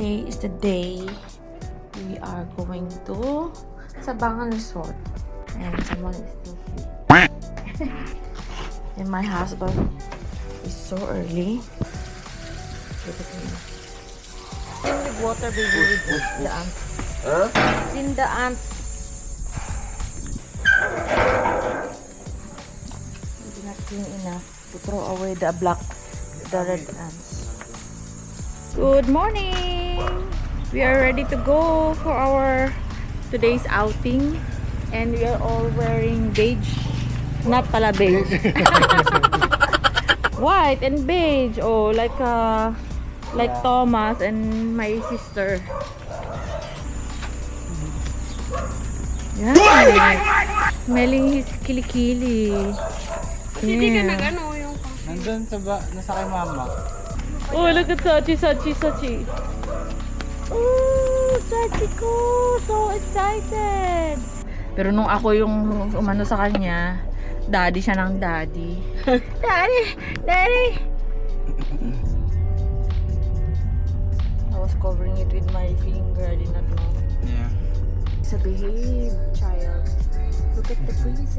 Today is the day we are going to Sabangan Resort. And someone is still here. And my husband is so early. Look at me. Clean with water, baby, with the ants. Huh? Clean the ants. We did not clean enough to throw away the red ants. Good morning! We are ready to go for our today's outing. And we are all wearing beige. Not pala beige. White and beige. Oh, like Thomas and my sister. Yeah. Smelling his kilikili. Hindi ka nag-ano yung... Nandun nasa kay mama. Oh, look at Sachi. Oh, Sachi ko. So excited. Pero nung ako yung umano sa kanya, daddy siya ng daddy. Daddy. I was covering it with my finger. I did not know. Yeah. So behave, child. Look at the princess.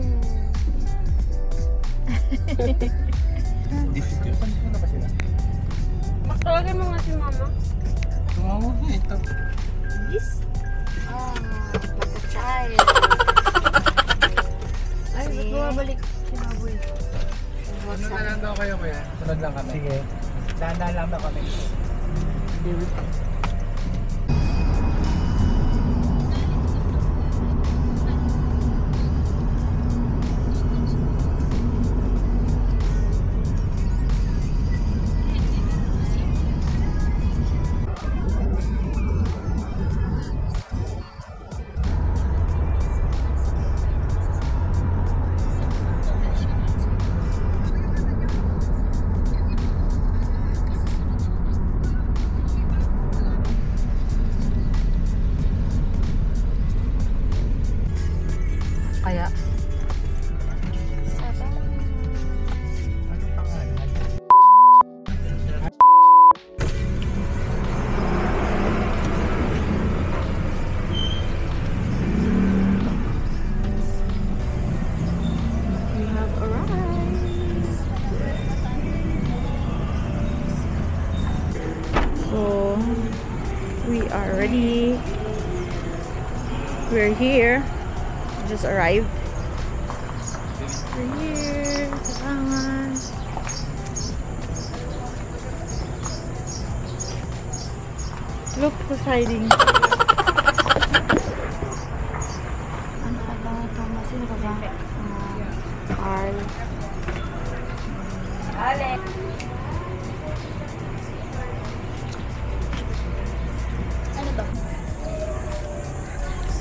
Difficult. Paano na ba sila? Tawagan mo nga si mama. Tumawag na ito. This? Oh, like a child. Ay, ba't bumabalik si Maboy? Ano na lang daw kayo kuya? Sunod lang kami. Sige. Dahan-dahan lang daw kami. Kaya we have arrived. So we are ready. We're here. Just arrived. We're here. Sabangan. Look who's hiding. Ano ka ba? Thomas, sino ka ba? Carl. Alex! Ano to?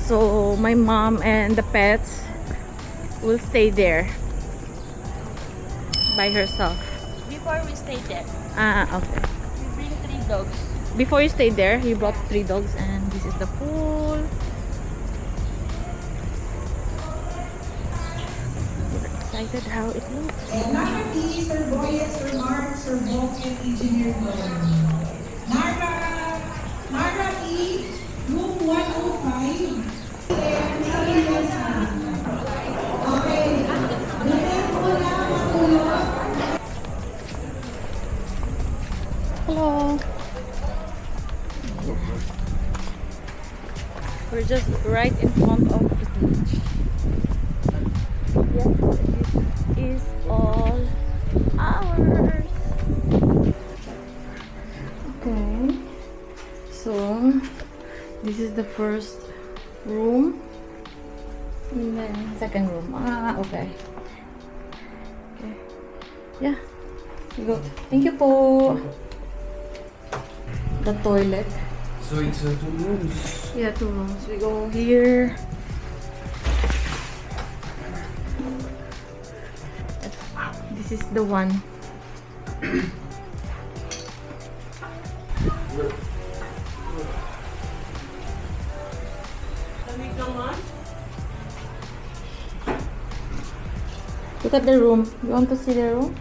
So my mom and the pets will stay there by herself. Before we stayed there, Ah, okay. we bring 3 dogs. Before you stayed there, you brought 3 dogs, and this is the pool. We're excited how it looks. Nara E, Sir Boyes, Sir Mark, Sir Bok, and Engineer Gordon. Nara E, room 105. And sa Ilosa. Okay. Ganyan po na matulog. Hello. We're just right in front of the beach. Yes, this is all ours. Okay. So this is the first room. And then second room. Ah, okay. Okay. Yeah. You go. Thank you po. The toilet. So it's 2 rooms. Yeah, 2 rooms. We go here. This is the one. Look at the room. You want to see the room?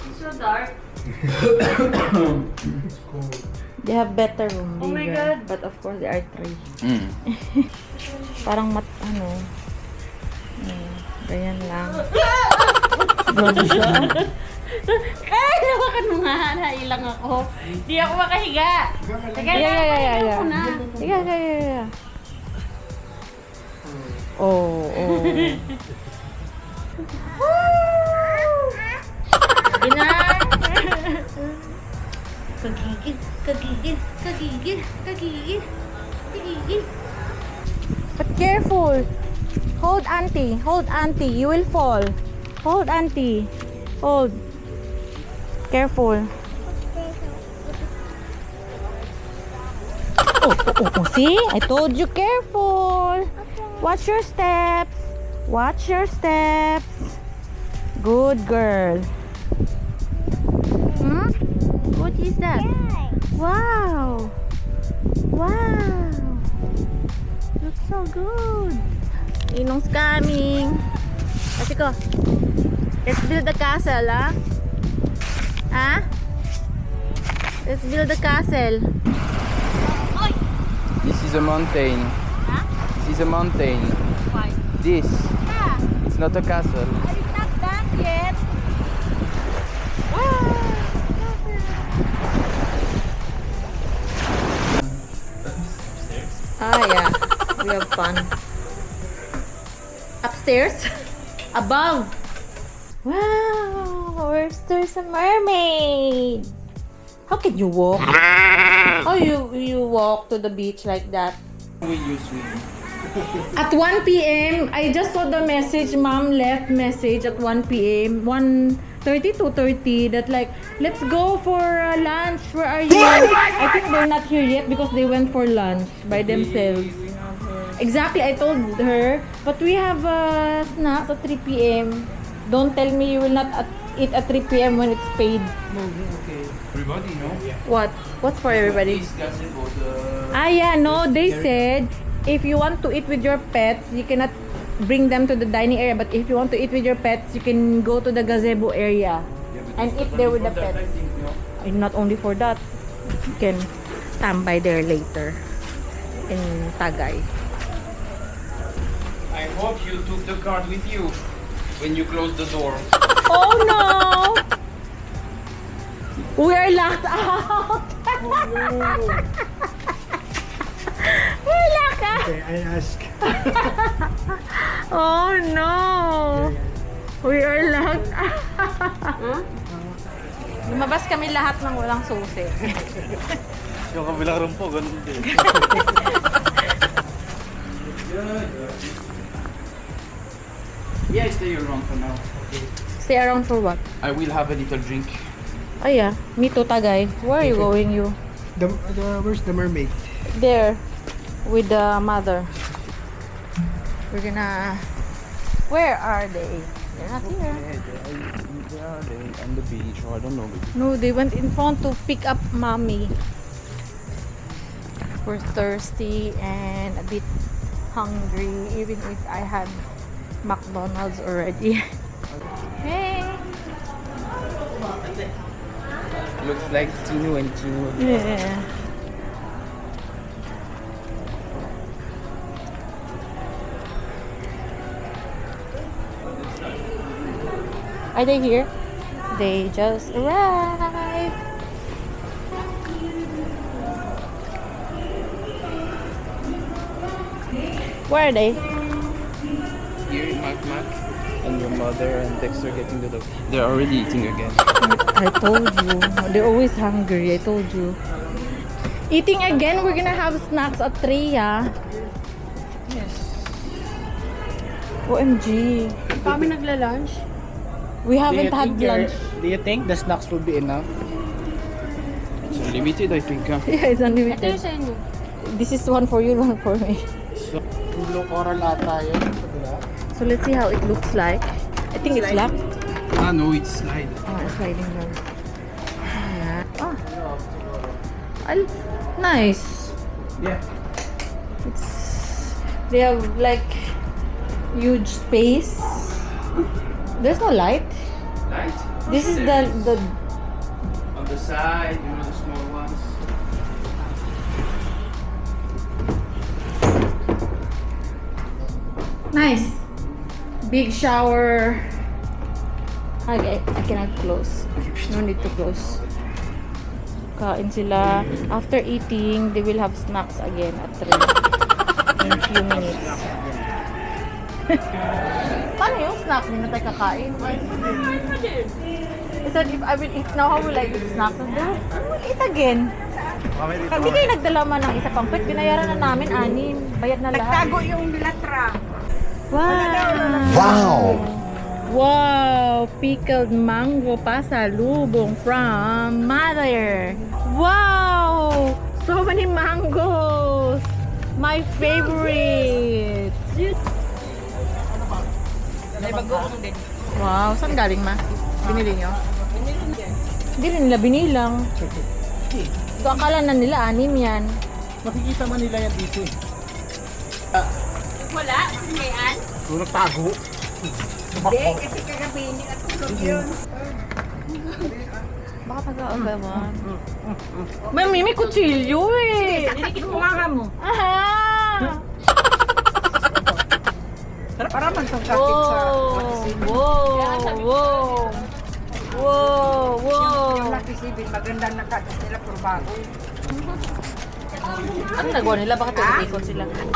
It's so dark. It's cold. They have better room. Oh my bigger. God. But of course, they are 3. Mm. Parang ganyan lang. Grabe siya. Ay, nawakan mo nga. Nailang ako. Di ako makahiga. Teka, Yeah. ako na. Yeah. Oh. Ina! Kagigil. But careful. Hold auntie. You will fall. Hold auntie. Hold. Careful. Oh, see? I told you careful. Watch your steps. Good girl. What is that? Wow. Looks so good. Inong's coming. Let's go. Let's build the castle, huh? Let's build the castle. This is a mountain. Huh? This is a mountain. Why? This. Yeah. It's not a castle. It's not done yet. Yeah. We have fun. Upstairs? Above. Wow. There's a mermaid. How can you walk? How you walk to the beach like that? We use swim. At 1 p.m. I just saw the message. Mom left message at 1 p.m. 1:30 to 30 that like, let's go for lunch. Where are you? I think they're not here yet because they went for lunch by themselves. Exactly, I told her. But we have snacks at 3 p.m. Don't tell me you will not eat at 3 p.m. when it's paid. Okay. Everybody, no? What? What's for everybody? This gazebo, Yeah, no, they said if you want to eat with your pets, you cannot bring them to the dining area. But if you want to eat with your pets, you can go to the gazebo area and eat there with the pets. And not only for that, you can tambay there later in Tagay. I hope you took the card with you when you closed the door. Oh no! We're locked out! We're locked out! Okay, I ask. Oh no! We are locked out! Lumabas kami lahat ng walang susi. Yung kabilang room po, ganun din. Yeah, stay around for now. Stay around for what? I will have a little drink. Oh yeah, me too, Tagay. Where are you going, you? Where's the mermaid? There, with the mother. We're gonna... Where are they? They're not here. They are on the beach, or I don't know. No, they went in front to pick up mommy. We're thirsty and a bit hungry, even if I had McDonald's already. Hey! Looks like Chino and Chino. Yeah. Are they here? They just arrived. Where are they? Here, Mac, and your mother and Dexter getting the dog. They're already eating again. I told you. They're always hungry. I told you. Eating again. We're gonna have snacks at 3, yeah? Yes. OMG. Kami nagla-lunch. We haven't had lunch. Do you think the snacks will be enough? It's unlimited, I think. Yeah, it's Ito unlimited. yung sa inyo. This is one for you, one for me. So, blue coral ata yun. So let's see how it looks like. I think it's locked. Ah, no, it's slide. Oh, it's sliding down. Yeah. Oh. Nice. Yeah. It's... They have like huge space. There's no light. Light? This is There the on the side, you know, the small ones. Nice. Big shower. I cannot close. No need to close. Kain sila. After eating, they will have snacks again at 3 in a few minutes. Paano yung snack? Hindi na tayo kakain. I said, if I will eat now, how will I eat snacks? And then, I will eat again. Hindi kayo nagdala man ng isa pang pet. Binayaran na namin, 6. Bayad na lahat. Nagtago yung bilatra. Wow! Wow! Pickled mango pasalubong from Mother. Wow! So many mangoes! My favorite! Wow! Saan galing, ma? Binili nyo? Hindi rin nila binilang. So akala na nila 6 yan. Makikita man nila yan dito eh. Wala? Kayan? Kung nagtago. Hindi, kasi kagabi hindi natulog yun. Baka taga-agawan. May kutsilyo eh. Dinikit mo nga mo. Aha! Para man itong kapit sa Wow! yung nakisibin, maganda na kata sila puro bago. Ano nagawa nila? Bakit nag-ikot sila? That's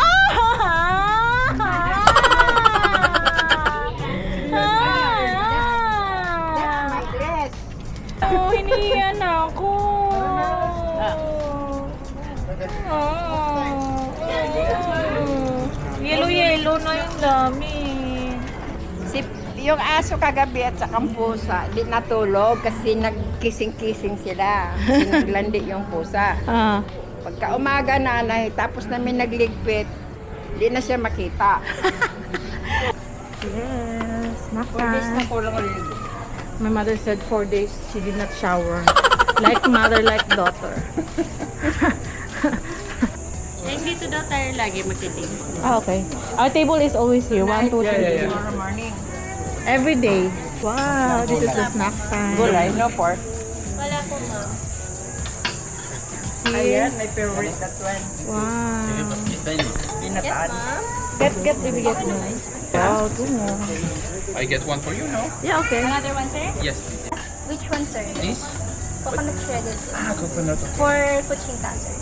my dress. Oh, hiniyan ako. Yellow na yung dami. Yung aso kagabi at saka pusa, di natulog kasi nagkising-kising sila. Sinaglandi yung pusa. Pagka umaga nanay, tapos namin nagligpit, di na siya makita. Yes, snack 4 days na time. kulang ulit. My mother said 4 days she did not shower. Like mother, like daughter. Dito daw tayo lagi magtiting. Okay. Our table is always here. 1, 2, 3. Tomorrow morning. Every day. Wow, this is the snack time. Gulay, no pork. Wala po, ma'am. Ayan, my favorite that one. Wow. Binataan. Get, ibigay mo. Wow, 2 more. I get one for you now. Yeah, okay. Another one, sir? Yes. Which one, sir? This? Coconut shredded. Coconut. For kuchinta, sir.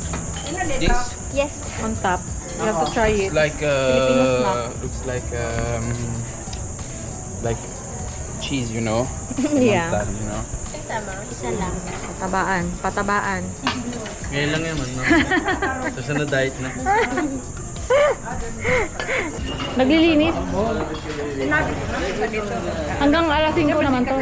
This Yes. On top. You have to try it. like Filipino snack. looks like cheese, you know. Yeah. That, you know. Tama, isa lang. Patabaan. Ngayon lang yan man. No? Tapos na diet na. Naglilinis. Hanggang alas 5 naman to.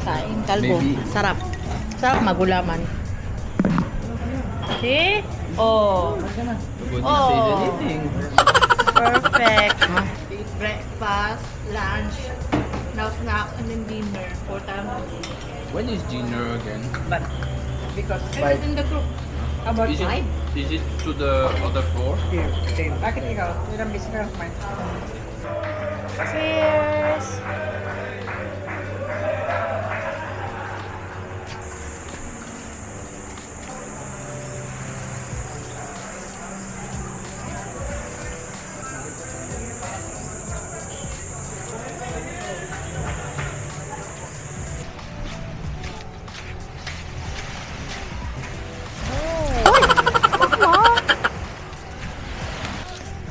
Kain kalbo. Baby. Sarap. Sarap magulaman. See? Oh. Good Oh. say anything. Perfect. Eat breakfast, lunch, now snacks, and then dinner. 4 times a day. When is dinner again? Because It's in the group. about Is 5. it to the other floor? Here, same. Bakit ikaw? Ilang beses ka kumain? Cheers!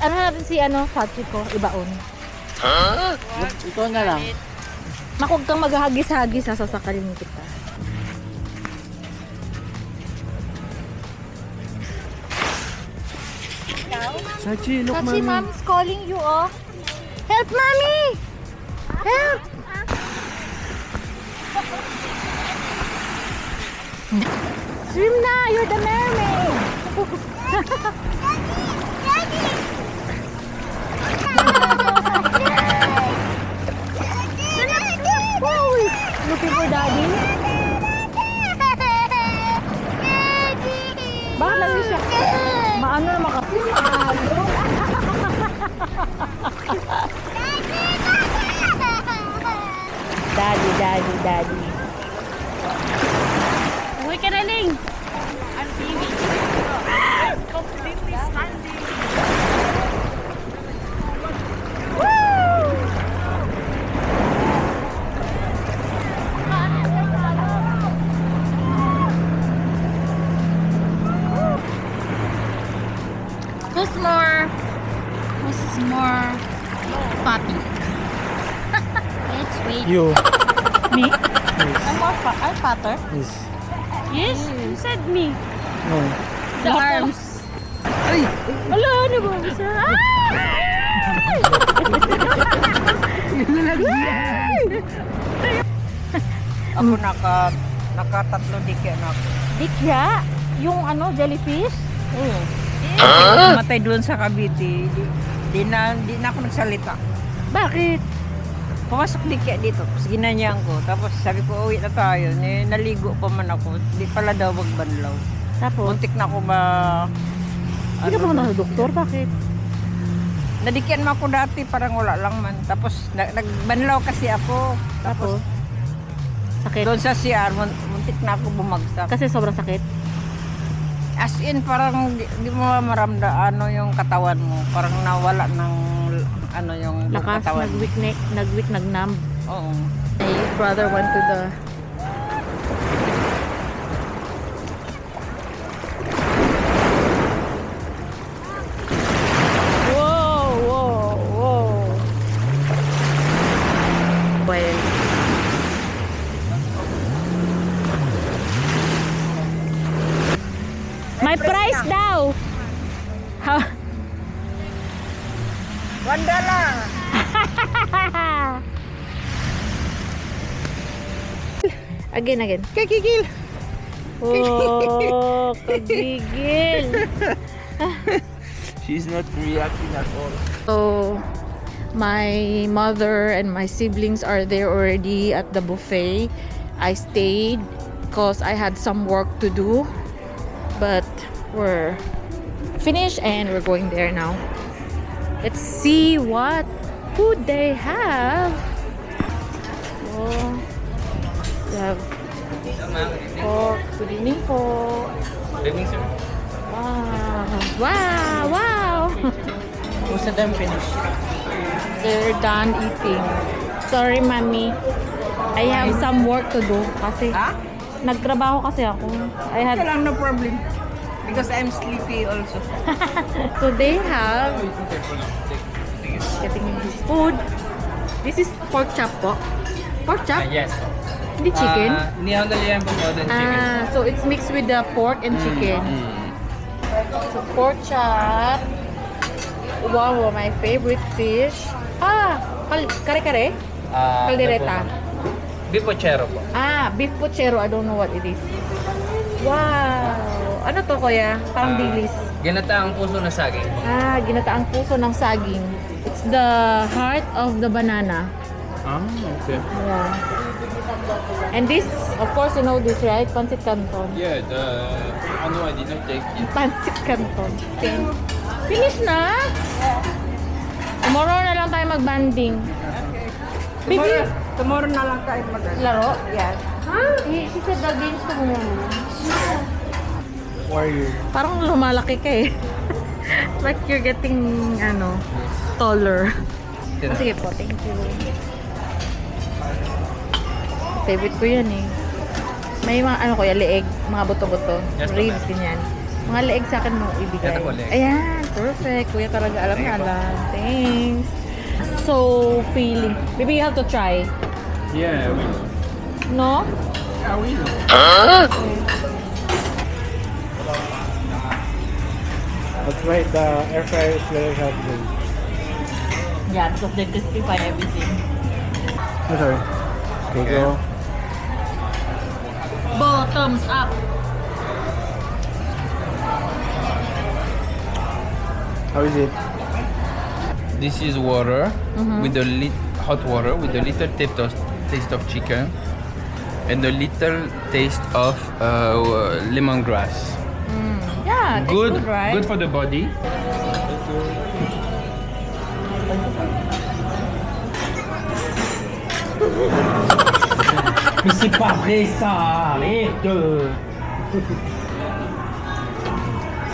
Ano natin si Fatsi ko, ibaon. Ito na lang. Makuwag kang maghagis-hagis, sasakalin kita. Sachi, look Sachi, mom is calling you, oh. Help, mommy! Help! Swim na! You're the mermaid! Oh, looking for daddy? Bakit lagi siya? Maano naman ka? Daddy. Uy ka na, Ling! I'm baby. Completely standing. Who's more fatty? Let's wait. You. Me? Yes. I'm fatter. Yes. Yes, you said me. No. The arms. Ay! Wala, ano ba? Ako nakatatlo dikya na ako. Dikya? Yung ano, jellyfish? Oo. Matay doon sa Cavite. Di na ako nagsalita. Bakit? Pumasok dikya dito. Tapos ginanyan ko. Tapos sabi ko, uwi na tayo. Naligo pa man ako. Di pala daw magbanlaw. Tapos? Muntik na ako Hindi ka pa na doktor? Bakit? Nadikyan mo ako dati, parang wala lang man. Tapos nagbanlaw kasi ako. Tapos? Sakit? Doon sa CR, muntik na ako bumagsak. Kasi sobrang sakit? As in, parang di mo maramda ano yung katawan mo. Parang nawala ng ano yung Lakas, katawan. nag-weak, nag-numb. Oo. My brother went to the... Whoa. Well... My price daw! Ha? $1. Again. Kagigil. Oh, kagigil. She's not reacting at all. So, my mother and my siblings are there already at the buffet. I stayed because I had some work to do. But we're finished and we're going there now. Let's see what food they have. Oh, they have pork. Good evening po. Good evening, sir. Wow. Most of them finished. They're done eating. Sorry, mommy. I have some work to do kasi nagtrabaho kasi ako. I had No problem. Because I'm sleepy also. so they have getting his food. This is pork chop po. Pork chop? Yes. Hindi chicken? Nihandali yan po more than chicken. So it's mixed with the pork and chicken. So pork chop. Wow, my favorite fish. Kare-kare? Caldereta. Beef pochero po. Beef pochero. I don't know what it is. Wow. Ano to, kuya? Parang dilis. Ginataang puso na saging. Ginataang puso ng saging. It's the heart of the banana. Okay. Yeah. And this, of course, you know this, right? Pancit Canton. Yeah, I did not take it. Pancit Canton. Okay. Finish na? Tomorrow na lang tayo mag-banding. Baby, Tomorrow na lang tayo laro? Yes. She said the games tomorrow. Who are you? Parang lumalaki ka eh. Like you're getting, taller. Sige po, thank you. Favorite ko yan eh. May mga, kuya, leeg, mga buto-buto. Yes, Ribs, ma'am. ganyan. Mga leeg sa akin mo ibigay. Ito po, leeg. Ayan, perfect. Kuya talaga, alam na alam. Thanks. So, feeling. Maybe you have to try. Yeah, we will. No? Yeah, we will. That's right, the air fryer is very helpful. Yeah, because they crispify everything. Oh, sorry. Okay, go. Thumbs up. How is it? This is water with the hot water with a little taste of chicken and a little taste of lemongrass. Yeah, it's good, right? Good for the body. Mais c'est pas vrai ça. Arrête.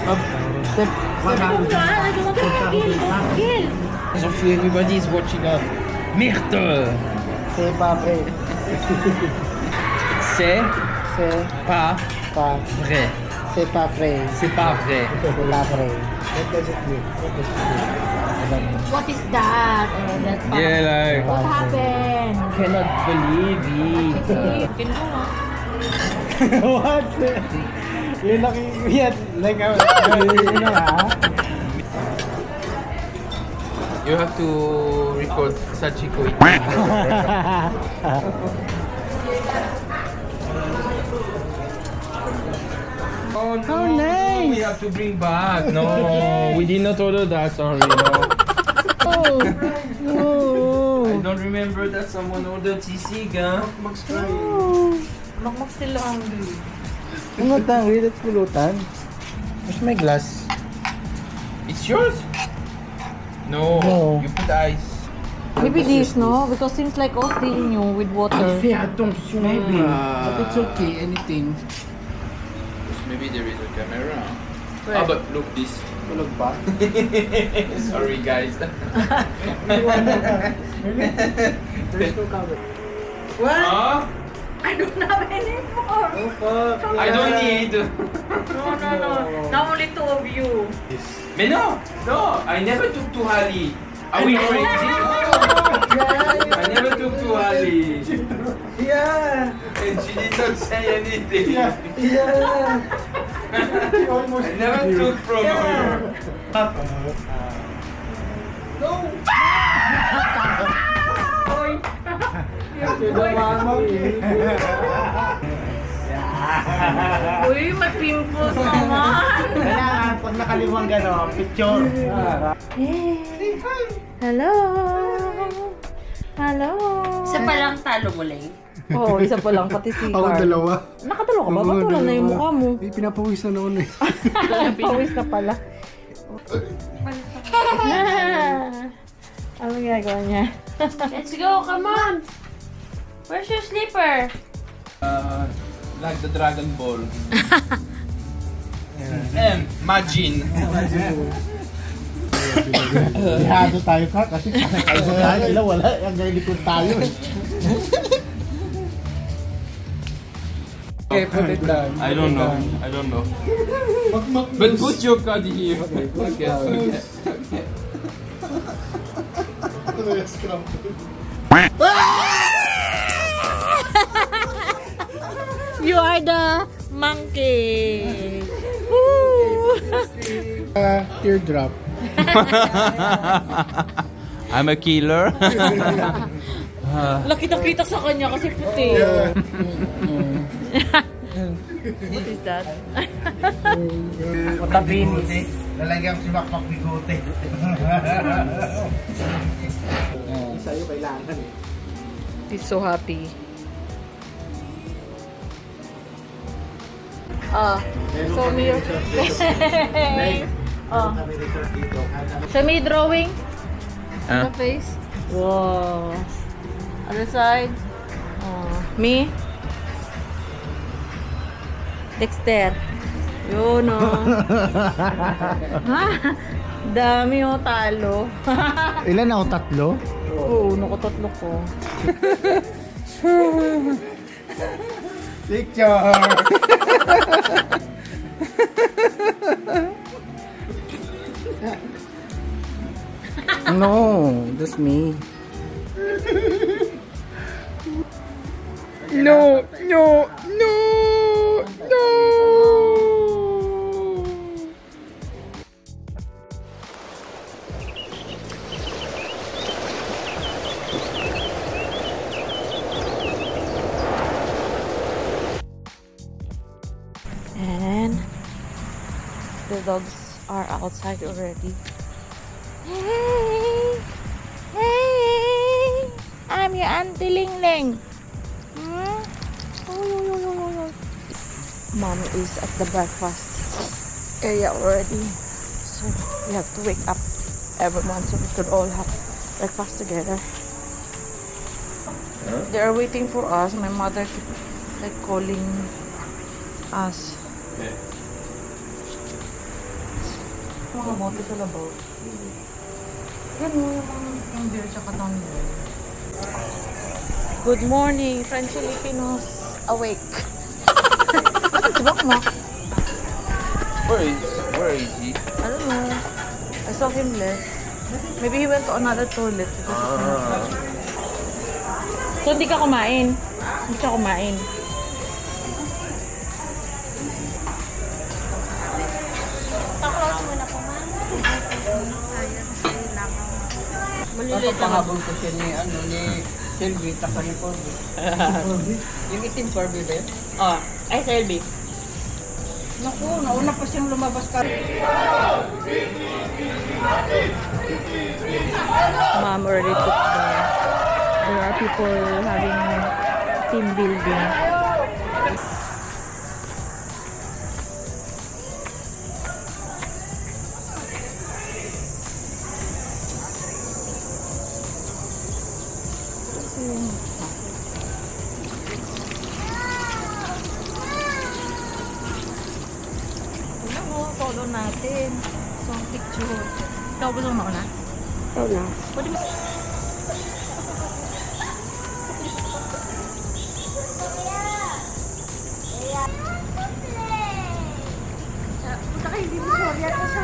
Hop. Step. Sophie, everybody is watching us. Merde. C'est pas vrai. C'est C'est pas pas. vrai. C'est pas vrai. C'est pas vrai. C'est pas vrai. What does it mean? What does it mean? What is that? That's Yeah, like what happened? Cannot believe it. What? Yung yan. Like, you have to record Sachiko. Oh no, How nice. we have to bring back. No, we did not order that. Sorry, no. Oh. I don't remember that someone ordered sisig. Makmak sila ang Ang matangri, that's pulutan. Where's my glass? It's yours? No, No. you put ice. Maybe this, no? Because seems like all stealing you with water. Fais attention. Maybe. But it's okay. Anything. Maybe there is a camera. Where? Ah, but look this. Tulog ba? Sorry guys. There's no cover. Huh? I don't have any more. Oh, fuck. I don't need. No. Now only two of you. Mais no, I never took to Hali. Are we crazy? I never took to Hali. Yeah. And she did not say anything. Yeah. I never took from her. Uy, may pimples naman. Kailangan pag nakaliwang gano'n, picture. Hello. Hello. Isa pa lang talo mo lang. Oo, isa pa lang, pati si Ako Carl. dalawa. Nakatalo ka ba? Ba't wala na yung mukha mo? Eh, pinapawisan ako na eh. Pawis na pala. Ano ginagawa niya? Let's go, come on! Where's your slipper? Like the Dragon Ball. Imagine. Ihado tayo ka kasi kaisa tayo. Sila wala. Ang likod tayo eh. Okay, put it down. I don't know. But put your card here. Okay. You are the monkey. Teardrop. I'm a killer. Nakita-kita sa kanya kasi puti. What is that? Matabini. Lalagyan ko si Makmak bigote. Sa'yo kailangan eh. He's so happy. Show me your show me drawing on the face. Wow. Other side. Me. Dexter. Yun o. Dami o talo. Ilan ako? Tatlo? Oo, nakatatlo ko. Picture! No, that's me. No. And the dogs are outside already. Hey! I'm your Auntie Ling Ling. Mommy is at the breakfast area already. So we have to wake up everyone so we could all have breakfast together. They are waiting for us. My mother keep like calling us. Mga bote sa labaw. Yan mo yung beer tsaka tumbler. Good morning, French Filipinos awake. Asa si Bak mo? Where is he? I don't know. I saw him left. Maybe he went to another toilet. So, hindi ka kumain? Hindi ka kumain? Close mo na po, ma'am. Maliliit na habol ko siya ni Sylvie, taka ni Corby. Yung itim Corby ba yun? Oh, ay, Selby. Naku, nauna pa siyang lumabas ka. Mom already took there are people having team building. Follow natin. So, picture. Ikaw gusto mo mauna? Ikaw na. Pwede mo. Punta kayo, hindi mo sorry ako sa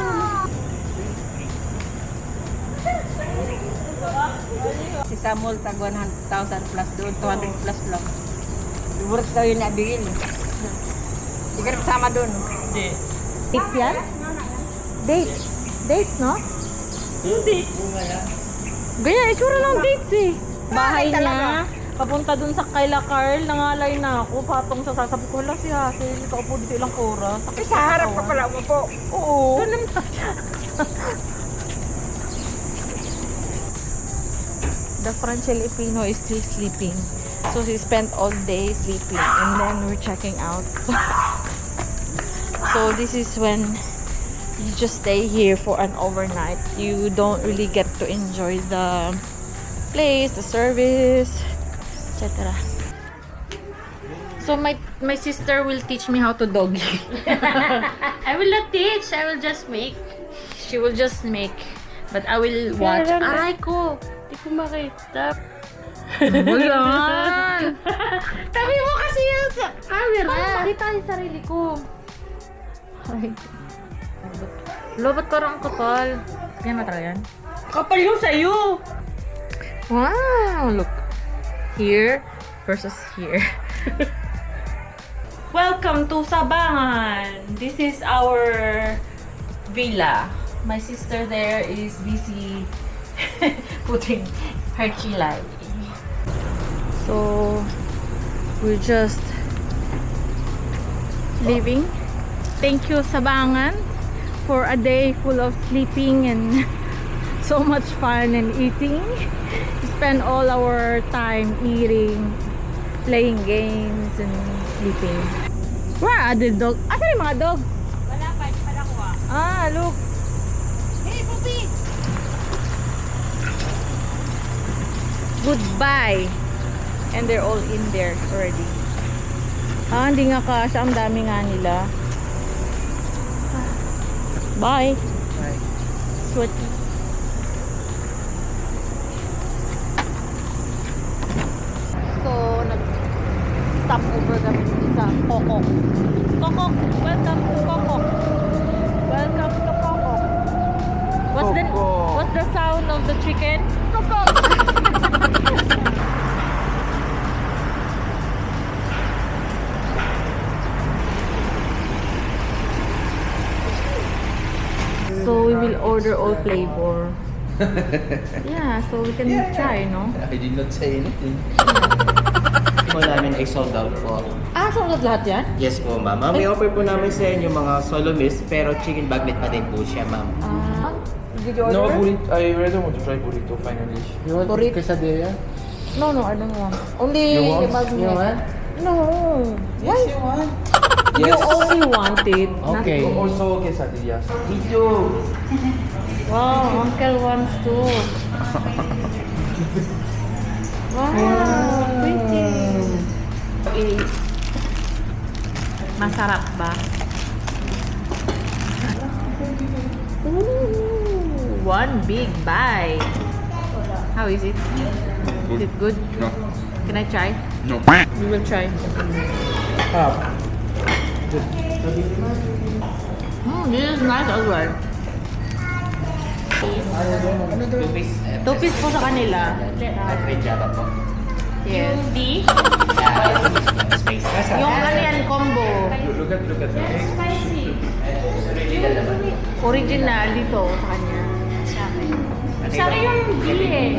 Si Samuel tag 100,000 plus doon, 200 plus lang. Worth daw yun nabigil. Hindi ka kasama doon. Date yan? Date. Date, no? Date. Ganyan, itsura ng dates eh. Bahay niya. Papunta dun sa Kayla Carl, nangalay na ako. Patong sa sasabi ko, hala si Hazel, nakaupo dito ilang oras. Sa harap ka pala umupo. Oo. The French Filipino is still sleeping. So he spent all day sleeping and then we're checking out. So this is when you just stay here for an overnight. You don't really get to enjoy the place, the service, etc. So my sister will teach me how to doggy. I will not teach. I will just make. She will just make, but I will watch. Aray ko! Hindi ko makita. Ayan! Sabi mo kasi yun sa camera. Paano makita yung sarili ko? Ay. Lo, ba't parang kapal? Yan na yan. Kapal yung sa'yo. Wow! Look. Here versus here. Welcome to Sabangan. This is our villa. My sister there is busy putting her kilay. So, we're just leaving. Thank you, Sabangan, for a day full of sleeping and so much fun and eating. We spend all our time eating, playing games, and sleeping. Where are the dog? Asan yung mga dog? Wala pa, di pa nakuha. Ah, look. Hey, puppy! Goodbye. And they're all in there already. Ah, hindi nga kasha. Ang dami nga nila. Bye. Bye. Sweaty. So, nag-stop over kami sa Kokok. Kokok! Welcome to Kokok. Welcome to Kokok. What's the sound of the chicken? Kokok! So we will order all flavor. Yeah, so we can try, no? I did not say anything. Po namin ay sold out po. Ah, sold out lahat yan? Yes po, ma'am. May offer po namin sa inyo mga solo miss, pero chicken bagnet pa din po siya, ma'am. Ah, did you order? No, burrito. I really want to try burrito finally. You want Burrito? quesadilla? No, I don't want. Only You want? bagnet. You want? No. Yes, you want. You only want it. Okay. Not Also quesadillas. Dito! Wow, uncle wants to. Wow. Masarap ba? Ooh, one big bite. How is it? Is it good? No. Can I try? No. We will try. This is nice as well. 2 piece po sa kanila. Yes. Yung ano yan, combo. Look at Spicy. Original dito sa kanya. Sa akin. Sa akin yung gili eh.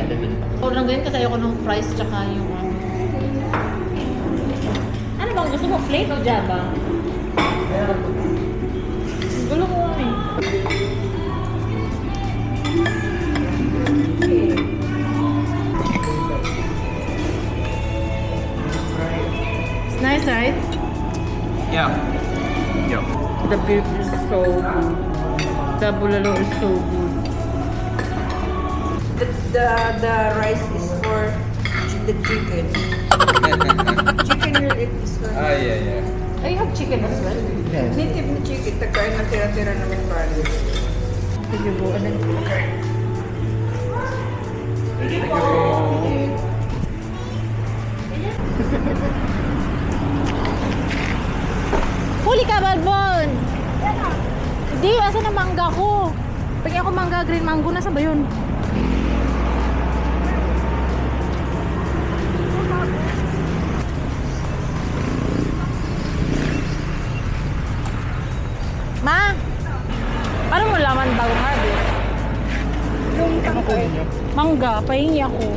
Ako lang ganyan kasi ayoko ng fries tsaka yung ano. Ano bang gusto mo? Plate o jaba? Gulo ko eh. It's nice, right? Yeah. Yeah. The beef is so good. The bulalo is so good. The rice is for the chicken. Chicken will eat this one. Ah, yeah. Oh, you have chicken as well? Native na chicken. Tagkain na tira-tira namin ba? Sige po. Huli ka, Balbon! Hindi, asa na mangga ko? Pag ako mangga, green mango, nasa ba yun? Ma! Paano mo laman bagong harvest? Yung tangkay. Mangga, pahingi ako.